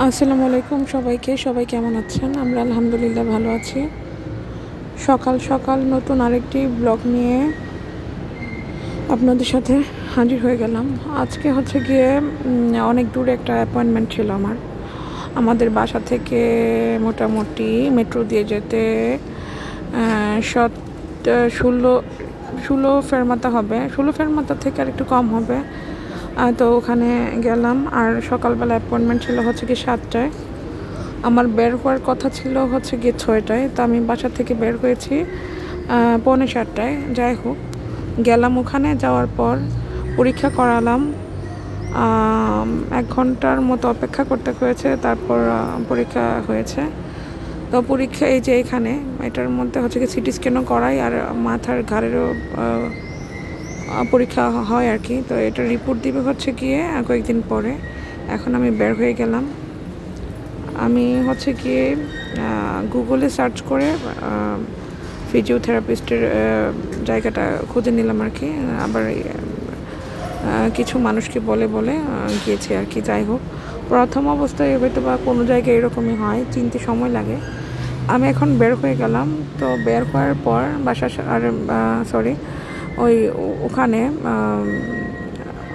আসসালামু আলাইকুম সবাই কেমন আছেন? আমরা আলহামদুলিল্লাহ ভালো আছি। সকাল সকাল নতুন আরেকটি ব্লগ নিয়ে আপনাদের সাথে হাজির হয়ে গেলাম। আজকে হচ্ছে গিয়ে অনেক দূরে একটা অ্যাপয়েন্টমেন্ট ছিল আমাদের বাসা থেকে মোটামুটি মেট্রো দিয়ে যেতে 16 ষোলো ফেরমাতা হবে, 16 ফেরমাতা থেকে আর একটু কম হবে। তো ওখানে গেলাম, আর সকালবেলা অ্যাপয়েন্টমেন্ট ছিল হচ্ছে কি 7টায়। আমার বের হওয়ার কথা ছিল হচ্ছে গিয়ে 6টায়, তো আমি বাসা থেকে বের হয়েছি 7:45। যাই হোক, গেলাম, ওখানে যাওয়ার পর পরীক্ষা করালাম। 1 ঘন্টার মতো অপেক্ষা করতে হয়েছে, তারপর পরীক্ষা হয়েছে। তো পরীক্ষা এই যে এখানে এটার মধ্যে হচ্ছে কি সিটি স্ক্যানও করাই, আর মাথার ঘাড়েরও পরীক্ষা হয় আর কি। তো এটা রিপোর্ট দিবে হচ্ছে গিয়ে কয়েকদিন পরে। এখন আমি বের হয়ে গেলাম। আমি হচ্ছে গিয়ে গুগলে সার্চ করে ফিজিওথেরাপিস্টের জায়গাটা খুঁজে নিলাম আর কি। আবার কিছু মানুষকে বলে গিয়েছি আর কি। যাই হোক, প্রথম অবস্থায় হয়তো বা কোনো জায়গায় এরকমই হয়, চিনতে সময় লাগে। আমি এখন বের হয়ে গেলাম। তো বের হওয়ার পর ওখানে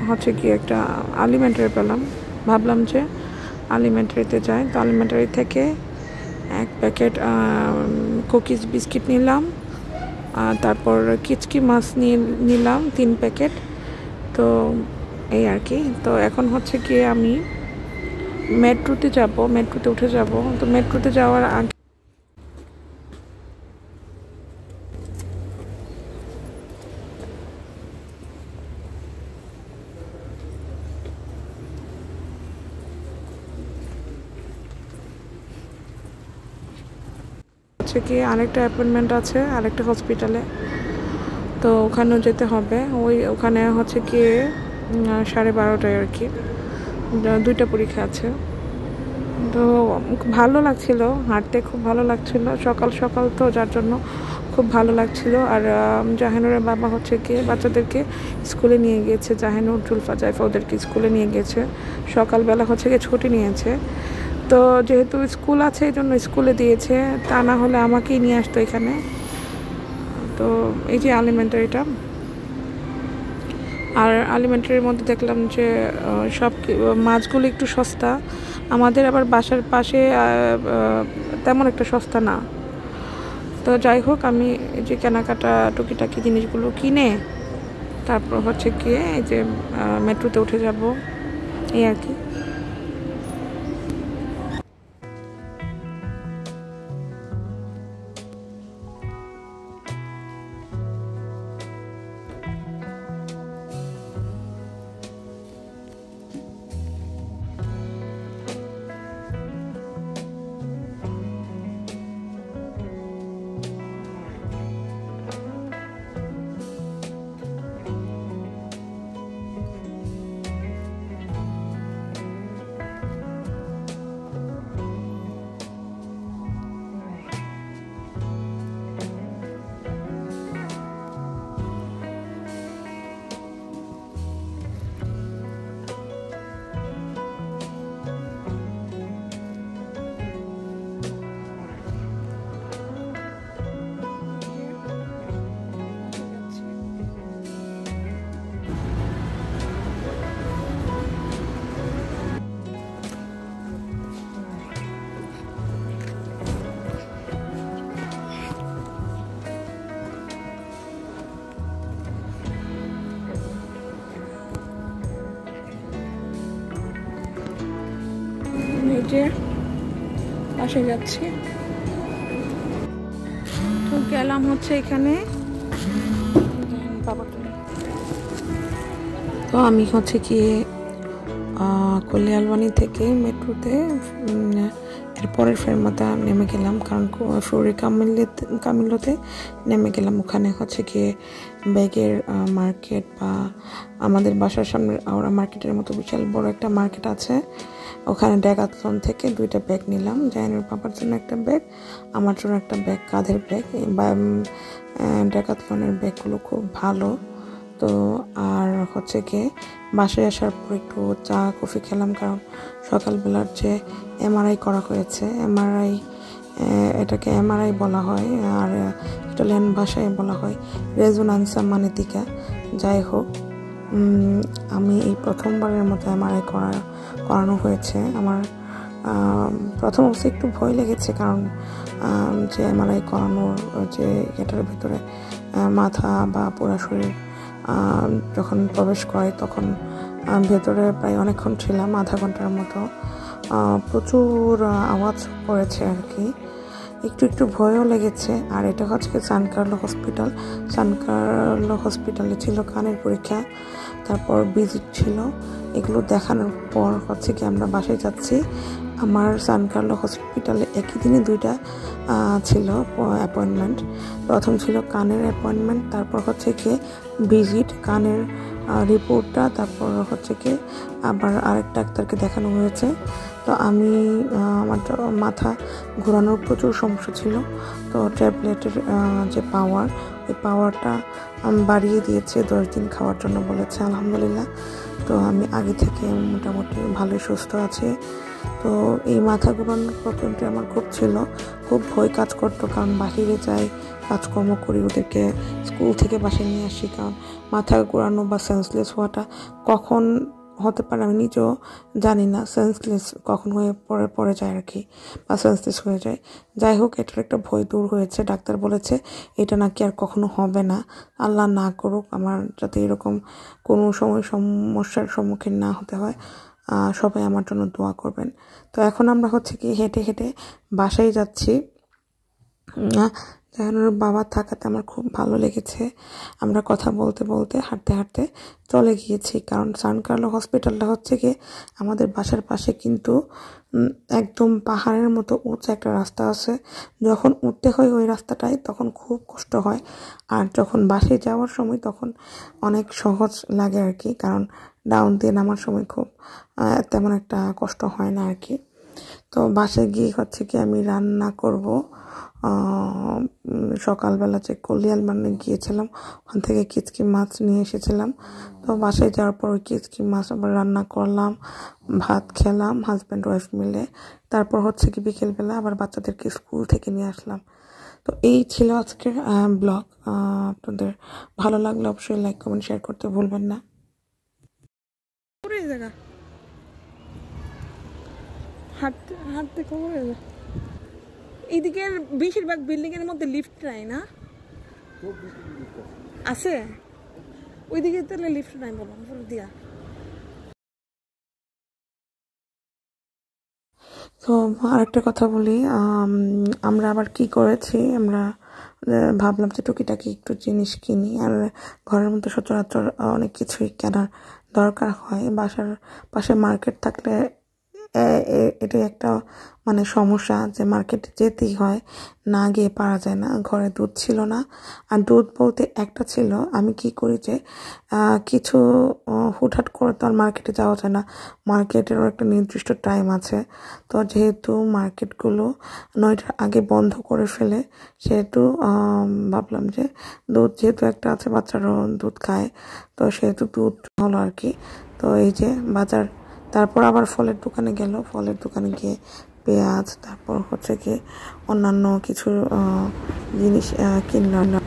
হচ্ছে কি একটা আলিমেন্টারি পেলাম। ভাবলাম যে আলিমেন্টারিতে যাই। তো আলিমেন্টারি থেকে 1 প্যাকেট কুকিজ বিস্কিট নিলাম, তারপর কিচকি মাছ নিলাম 3 প্যাকেট। তো এই আর কি। তো এখন হচ্ছে গিয়ে আমি মেট্রোতে উঠে যাব। তো মেট্রোতে যাওয়ার আগে হচ্ছে কি আরেকটা অ্যাপয়েন্টমেন্ট আছে আরেকটা হসপিটালে। তো ওখানেও যেতে হবে। ওখানে হচ্ছে গিয়ে 12:30টায় আর কি। 2টা পরীক্ষা আছে। তো খুব ভালো লাগছিল, হাঁটতে খুব ভালো লাগছিল। সকাল সকাল তো, যার জন্য খুব ভালো লাগছিল। আর জাহানুরের বাবা হচ্ছে গিয়ে বাচ্চাদেরকে স্কুলে নিয়ে গিয়েছে। জাহানুর, জুলফা, জাইফা ওদেরকে স্কুলে নিয়ে গেছে। সকালবেলা হচ্ছে গিয়ে ছুটি নিয়েছে। তো যেহেতু স্কুল আছে এই জন্য স্কুলে দিয়েছে, তা না হলে আমাকেই নিয়ে আসতো এখানে। তো এই যে আলিমেন্টারিটা, আর আলিমেন্টারির মধ্যে দেখলাম যে সব মাছগুলো একটু সস্তা। আমাদের আবার বাসার পাশে তেমন একটা সস্তা না। তো যাই হোক, আমি এই যে কেনাকাটা টুকিটাকি জিনিসগুলো কিনে তারপর হচ্ছে গিয়ে এই যে মেট্রোতে উঠে যাব, এই আর কি। এই যে পাশে যাচ্ছি। তো গেলাম হচ্ছে এখানে। তো আমি হচ্ছে কি কলিয়ালবানি থেকে মেট্রোতে এর পরের ফেরমাতা নেমে গেলাম, কারণ শরীর কামিলতে নেমে গেলাম। ওখানে হচ্ছে গিয়ে ব্যাগের মার্কেট, বা আমাদের বাসার সামনে আওড়া মার্কেটের মতো বিশাল বড় একটা মার্কেট আছে। ওখানে ডেকাথলন থেকে 2টা ব্যাগ নিলাম। জাহিনুর বাবার জন্য একটা ব্যাগ, আমার জন্য একটা ব্যাগ, কাঁধের ব্যাগ। ডেকাথলনের ব্যাগগুলো খুব ভালো, তো আর হচ্ছে কি বাসায় আসার পর একটু চা কফি খেলাম, কারণ সকালবেলার যে এমআরআই করা হয়েছে, এটাকে এমআরআই বলা হয়, আর ইটালিয়ান ভাষায় বলা হয় রেজোনান্সা ম্যাগনেটিকা। যাই হোক, আমি এই প্রথমবারের মতো এমআরআই করানো হয়েছে। আমার প্রথম অবস্থায় একটু ভয় লেগেছে, কারণ যে এমআরআই করানোর যে এটার ভিতরে মাথা বা পুরো শরীর যখন প্রবেশ করে, তখন ভেতরে প্রায় অনেকক্ষণ ছিলাম, আধা ঘন্টার মতো। প্রচুর আওয়াজ পড়েছে আর কি, একটু ভয়ও লেগেছে। আর এটা হচ্ছে সান কার্লো হসপিটাল। সান কার্লো হসপিটালে ছিল কানের পরীক্ষা, তারপর ভিজিট ছিল। এগুলো দেখানোর পর হচ্ছে কি আমরা বাসায় যাচ্ছি। আমার সান কার্লো হসপিটালে একই দিনে দুইটা ছিল অ্যাপয়েন্টমেন্ট। প্রথম ছিল কানের অ্যাপয়েন্টমেন্ট, তারপর হচ্ছে কি ভিজিট কানের রিপোর্টটা, তারপর হচ্ছে কি আবার আরেক ডাক্তারকে দেখানো হয়েছে। তো আমি আমার মাথা ঘোরানোর প্রচুর সমস্যা ছিল, তো ট্যাবলেটের যে পাওয়ার, ওই পাওয়ারটা বাড়িয়ে দিয়েছে, 10 দিন খাওয়ার জন্য বলেছে। আলহামদুলিল্লাহ, তো আমি আগে থেকে মোটামুটি ভালোই সুস্থ আছি। তো এই মাথা ঘোরানোর প্রবলেমটা আমার খুব ছিল, খুব ভয় কাজ করতো, কারণ বাহিরে যাই, কাজকর্ম করি, ওদেরকে স্কুল থেকে বাসায় নিয়ে আসি, কারণ মাথা ঘোরানো বা সেন্সলেস হওয়াটা কখন হতে পারে আমি নিজেও জানি না, সেন্সলেস কখন হয়ে পড়ে যায় আর কি, বা সেন্সলেস হয়ে যায়। যাই হোক, এটার একটা ভয় দূর হয়েছে। ডাক্তার বলেছে এটা নাকি আর কখনো হবে না, আল্লাহ না করুক, আমার যাতে এরকম কোনো সময় সমস্যার সম্মুখীন না হতে হয়। সবাই আমার জন্য দোয়া করবেন। তো এখন আমরা হচ্ছে কি হেঁটে হেঁটে বাসায় যাচ্ছি। জাহানুর বাবা থাকাতে আমার খুব ভালো লেগেছে। আমরা কথা বলতে বলতে হাঁটতে হাঁটতে চলে গিয়েছি, কারণ সান কার্লো হসপিটালটা হচ্ছে কি আমাদের বাসার পাশে, কিন্তু একদম পাহাড়ের মতো উঁচু একটা রাস্তা আছে। যখন উঠতে হয় ওই রাস্তাটায় তখন খুব কষ্ট হয়, আর যখন বাসায় যাওয়ার সময় তখন অনেক সহজ লাগে আর কি, কারণ ডাউন দিয়ে নামার সময় খুব তেমন একটা কষ্ট হয় না আর কি। তো বাসায় গিয়ে হচ্ছে কি আমি রান্না করব। সকালবেলা যে কলিয়াল মানে গিয়েছিলাম, ওখান থেকে কিচকি মাছ নিয়ে এসেছিলাম। তো বাসায় যাওয়ার পর ওই কিচকি মাছ আবার রান্না করলাম, ভাত খেলাম হাজব্যান্ড ওয়াইফ মিলে। তারপর হচ্ছে কি বিকেলবেলা আবার বাচ্চাদেরকে স্কুল থেকে নিয়ে আসলাম। তো এই ছিল আজকের ব্লগ। আপনাদের ভালো লাগলে অবশ্যই লাইক কমেন্ট শেয়ার করতে ভুলবেন না। হাঁটতে হাঁটতে খবর এইদিকের বেশিরভাগ বিল্ডিং এর মধ্যে লিফট নাই না, আছে ওইদিকে তাহলে লিফট নাই বললাম দিয়া। তো আরেকটা কথা বলি, আমরা আবার কি করেছি, আমরা ভাবলাম যে টুকিটাকি একটু জিনিস কিনি, আর ঘরের মধ্যে সচরাচর অনেক কিছুই কেনার দরকার হয়। বাসার পাশে মার্কেট থাকলে এটাই একটা মানে সমস্যা, যে মার্কেটে যেতেই হয়, না গিয়ে পারা যায় না। ঘরে দুধ ছিল না, আর দুধ বলতে একটা ছিল। আমি কি করি যে কিছু হুটহাট করে তো আর মার্কেটে যাওয়া যায় না, মার্কেটেরও একটা নির্দিষ্ট টাইম আছে। তো যেহেতু মার্কেটগুলো 9টার আগে বন্ধ করে ফেলে, সেহেতু ভাবলাম যে দুধ যেহেতু একটা আছে, বাচ্চারাও দুধ খায়, তো সেহেতু দুধ হলো আর কি। তো এই যে বাজার, তারপর আবার ফলের দোকানে গেল, ফলের দোকানে গিয়ে পেঁয়াজ, তারপর হচ্ছে কি অন্যান্য কিছু জিনিস কিনলাম।